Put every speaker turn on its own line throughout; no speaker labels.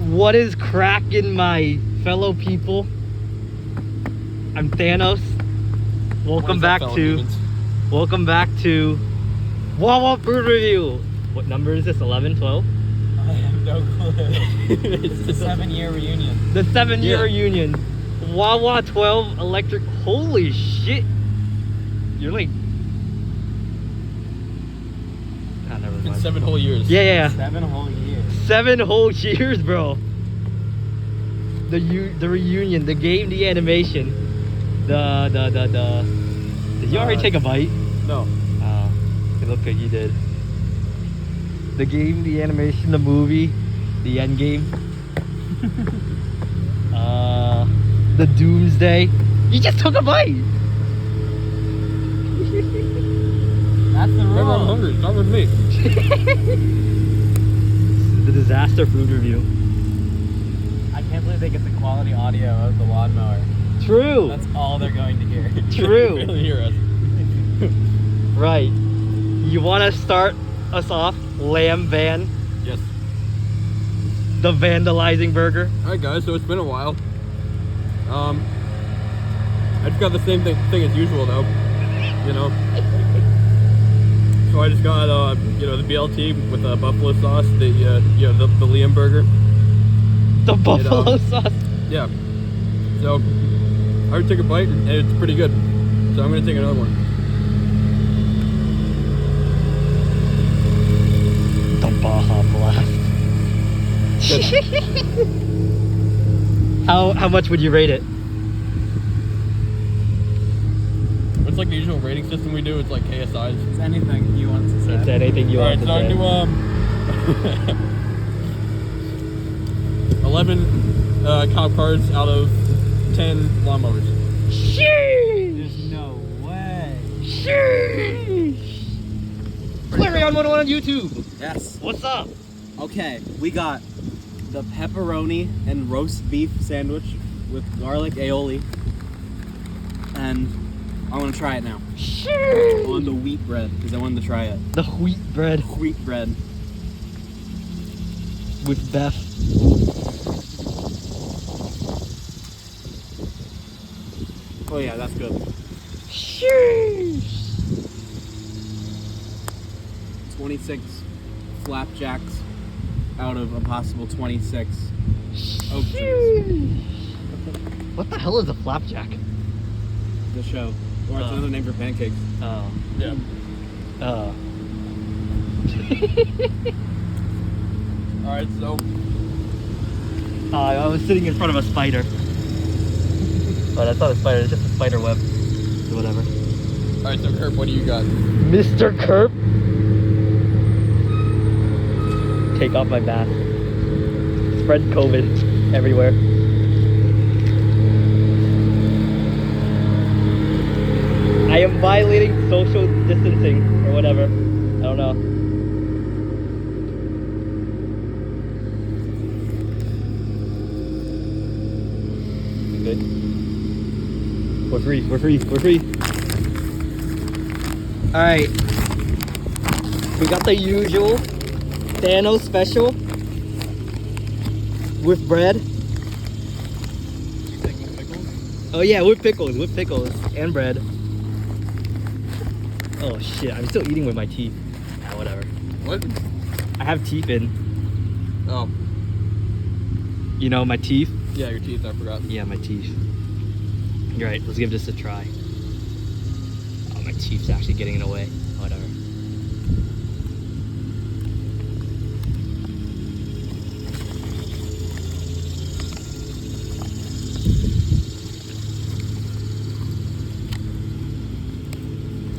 What is cracking, my fellow people? I'm Thanos. Welcome back to Wawa Food Review. What number is this? 11, 12?
I have no clue. It's the 7-year reunion.
The 7-year reunion. Wawa 12 electric. Holy shit. You're like... Ah, never mind.
7 whole years.
Yeah.
7 whole years.
7 whole years, bro. The reunion, the game, the animation, Did you already take a bite?
No.
Oh, it looked like you did. The game, the animation, the movie, the end game. The Doomsday. You just took a bite.
That's the rule.
I'm hungry. Start with me.
The disaster food review.
I can't believe they get the quality audio of the lawnmower.
True.
That's all they're going to hear.
True.
You barely hear us.
Right. You want to start us off, Lamb Van,
Yes.
the vandalizing burger?
Alright guys, so it's been a while. I just got the same thing as usual though. You know. So I just got the BLT with buffalo sauce, the Liam burger.
The buffalo sauce.
Yeah. So I already took a bite and it's pretty good. So I'm gonna take another one.
The Baja Blast. How much would you rate it?
It's like the usual rating system we do. It's like KSI's.
It's anything you want to say.
It's anything you want to
Alright,
say.
so I'm gonna 11 cop cars out of 10 lawnmowers.
Sheesh!
There's no way.
Sheesh! Larry on 101 on YouTube.
Yes.
What's up?
Okay, we got the pepperoni and roast beef sandwich with garlic aioli. And I want to try it now.
Sheesh!
On the wheat bread, because I wanted to try it.
The wheat bread
Wheat bread.
with Beth.
Oh yeah, that's good.
Sheesh!
26 flapjacks out of a possible 26 oak trees.
Sheesh! What the hell is a flapjack?
The show. Or it's another name for pancakes.
Oh.
Yeah. Alright, so
I was sitting in front of a spider. Oh, that's not a spider, it's just a spider web. Whatever.
alright, so Kurt, what do you got?
Mr. Kerp. Take off my mask. Spread COVID everywhere. I am violating social distancing or whatever. I don't know. Good. We're free. Alright. We got the usual Thanos special with bread. Oh yeah, with pickles and bread. Oh shit, I'm still eating with my teeth. Ah, whatever.
What?
I have teeth in.
Oh,
You know, my teeth?
yeah, your teeth, I forgot.
Yeah, my teeth. You're right, let's give this a try. Oh, my teeth's actually getting in the way. Whatever.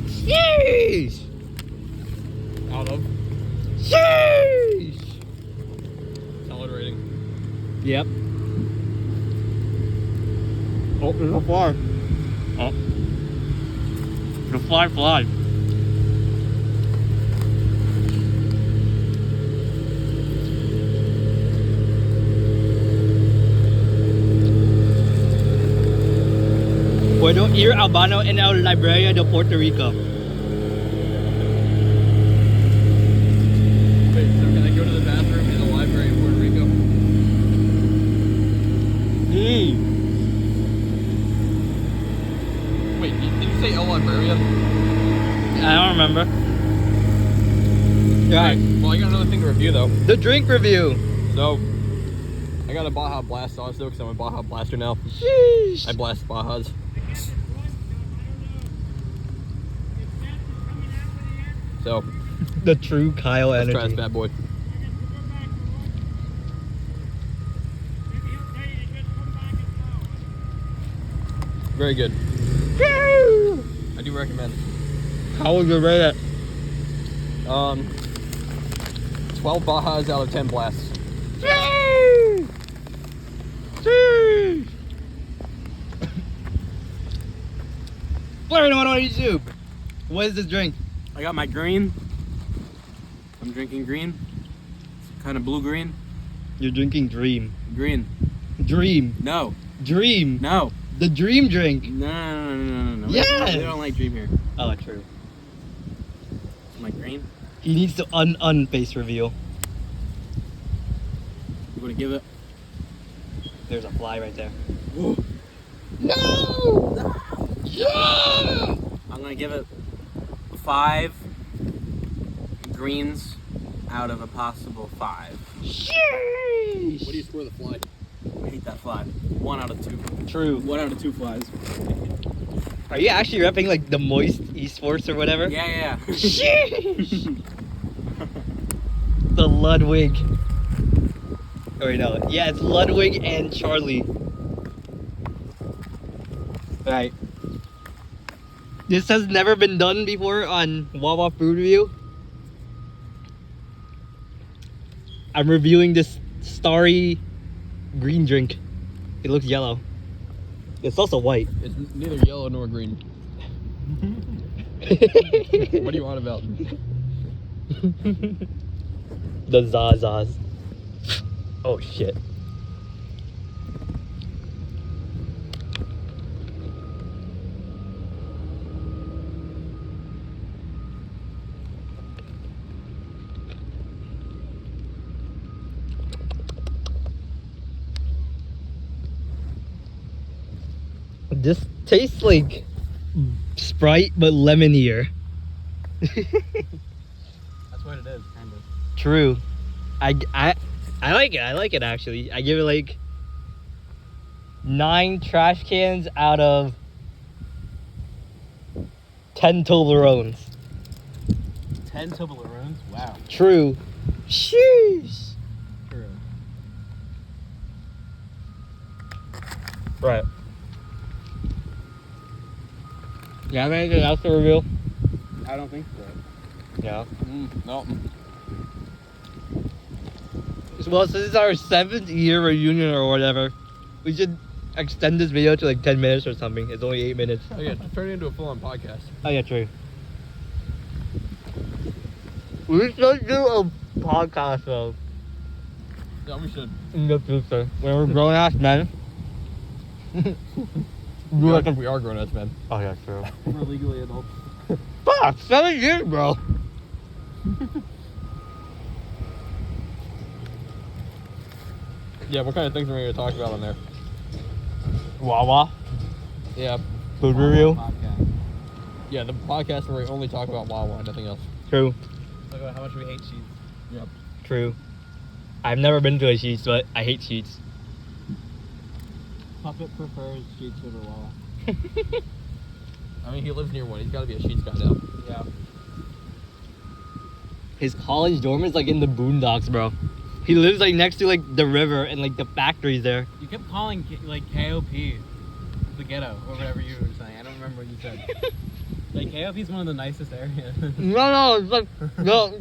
Sheesh!
Out of
Sheesh!
solid rating.
Yep. Oh, there's a fly. Oh. The fly. Puedo ir al baño en la Librería de Puerto Rico.
Wait, so can I go to the bathroom in the library in Puerto Rico? Well, I got another thing to review though.
The drink review.
So, I got a Baja Blast sauce though, because I'm a Baja Blaster now.
Sheesh.
I blast Bajas. So,
The true Kyle
let's try
energy.
this bad boy. Very good.
Woo!
I do recommend.
How would you rate it?
12 Bajas out of 10 blasts.
Sheesh. Sheesh. Flair, what do you do? What is this drink?
I got my green. I'm drinking green. It's kind of blue-green.
You're drinking Dream.
Green.
Dream.
No.
Dream.
No.
The Dream drink.
No.
Yes!
We don't like Dream here.
Oh, true.
My green.
He needs to face reveal.
You want to give it?
There's a fly right there.
Whoa.
No! Yeah!
I'm going to give it 5 greens out of a possible 5.
Sheesh.
What do you score the fly?
I hate that fly. 1 out of 2.
True.
1 out of 2 flies.
Are you actually repping like the Moist Esports or whatever?
Yeah.
Sheesh. The Ludwig. Oh, wait, no. Yeah, it's Ludwig and Charlie. Right. This has never been done before on Wawa Food Review. I'm reviewing this starry green drink. It looks yellow. It's also white.
It's neither yellow nor green. What do you want about?
The Zazas. Oh shit. This tastes like Sprite but lemonier.
That's what it is, kind of.
True. I like it. I like it actually. I give it like 9 trash cans out of 10 Toblerones.
10 Toblerones? Wow.
True. Sheesh.
True.
Right. You have anything else to reveal?
I don't think so.
No.
No.
Well, since it's our 7th year reunion or whatever, we should extend this video to like 10 minutes or something. It's only 8 minutes.
Oh yeah, just turn it into a full-on podcast.
Oh yeah, true. We should do a podcast though
Yeah, we should.
in the future when we're grown ass men.
We are grown-ups, man.
Oh yeah, true.
We're legally adults.
Fuck, 7 years, bro.
Yeah, what kind of things are we going to talk about on there?
Wawa
Yeah.
food review.
Podcast.
Yeah, the podcast where we only talk about Wawa, nothing else.
True,
Talk about how much we hate sheets.
Yep.
true. I've never been to a Sheets, but I hate Sheets.
Puppet prefers sheets over Wawa.
I mean, he lives near one. He's got to be a Sheets guy now.
Yeah.
His college dorm is like in the boondocks, bro. He lives like next to like the river and like the factories there.
You kept calling like KOP the ghetto or whatever you were saying. I don't remember what you said. Like KOP is one of the nicest areas.
No, it's like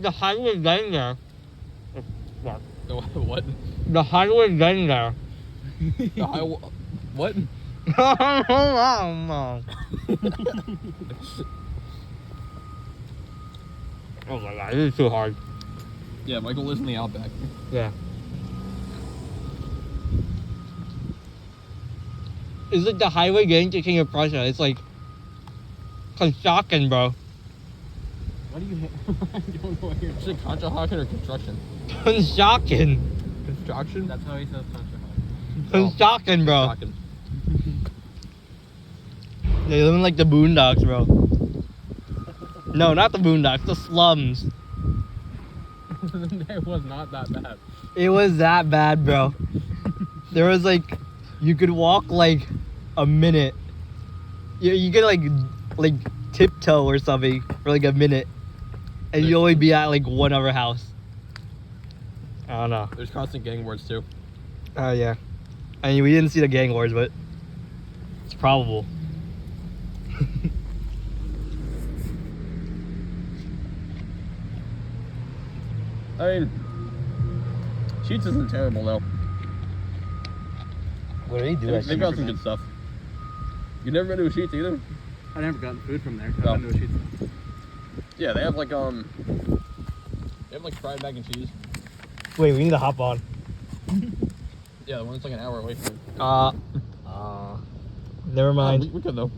the highway getting there. Fuck.
The what?
The highway getting there.
The what?
Oh my god, this is too hard.
Yeah, Michael lives in the Outback.
Yeah. It's like the highway getting to King of Prussia. It's like shocking, bro.
What do you hate? I don't know what you're
Is it Conshohocken or construction?
Shocking.
Construction?
That's how he says Conshohocken.
Shocking, bro.
Shocking.
They live in like the boondocks, bro. No, not the boondocks, the slums.
It was not that bad.
It was that bad, bro. There was like, you could walk like a minute. You could like tiptoe or something for like a minute, and you only be at like one other house. I don't know.
There's constant gang wars too.
Oh yeah. I mean, we didn't see the gang wars, but it's probable.
I mean, Sheets isn't terrible though.
What do they do?
They've got some good stuff. You never been to a Sheets either?
I never gotten food from there.
No.
I've been to a Sheets.
Yeah, they have like fried mac and cheese.
Wait, we need to hop on.
Yeah, the one's like an hour away from.
Never mind.
We could though.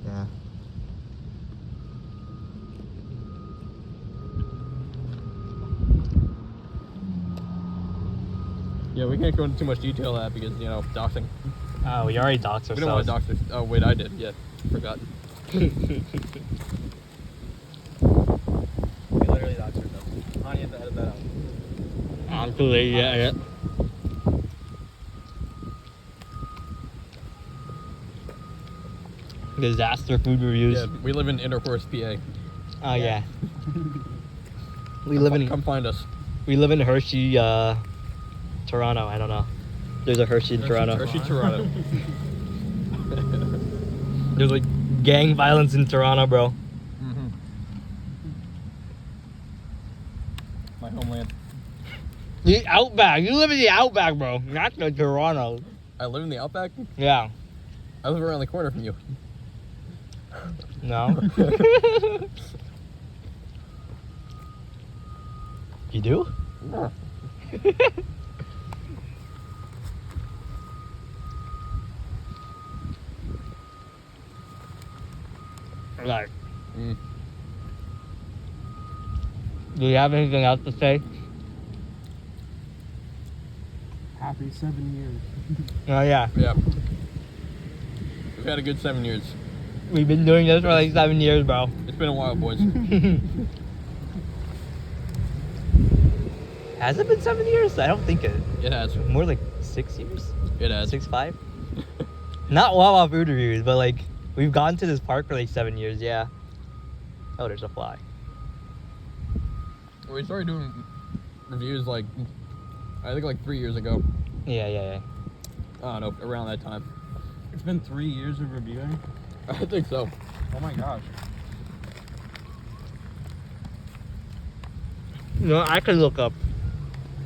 Yeah.
Yeah, we can't go into too much detail of that because doxing.
Oh, we already doxed ourselves.
We don't want to dox. Oh wait, I did. Yeah, forgot.
We literally doxed ourselves. Honey, you have to edit that out.
I'm too late yet. Disaster food reviews.
Yeah, we live in Intercourse, PA.
Oh yeah. We live in
Come find us.
Hershey, Toronto. I don't know. There's a Hershey in Toronto.
Hershey, Toronto.
There's like gang violence in Toronto, bro.
Mm-hmm. My homeland.
The Outback. You live in the Outback, bro. Not the Toronto.
I live in the Outback.
Yeah.
I live around the corner from you.
No. You do?
Yeah.
Right.
Mm.
Do you have anything else to say?
Happy 7 years.
Oh yeah.
Yeah. We've had a good 7 years.
We've been doing this for like 7 years, bro.
It's been a while, boys.
Has it been 7 years? I don't think it.
It has.
More like 6 years.
It has.
6, 5. Not Wawa food reviews, but like we've gone to this park for like 7 years. Yeah. Oh, there's a fly.
We started doing reviews like, I think like 3 years ago.
Yeah.
I don't know, around that time.
It's been 3 years of reviewing?
I think so.
Oh my gosh.
No, I could look up.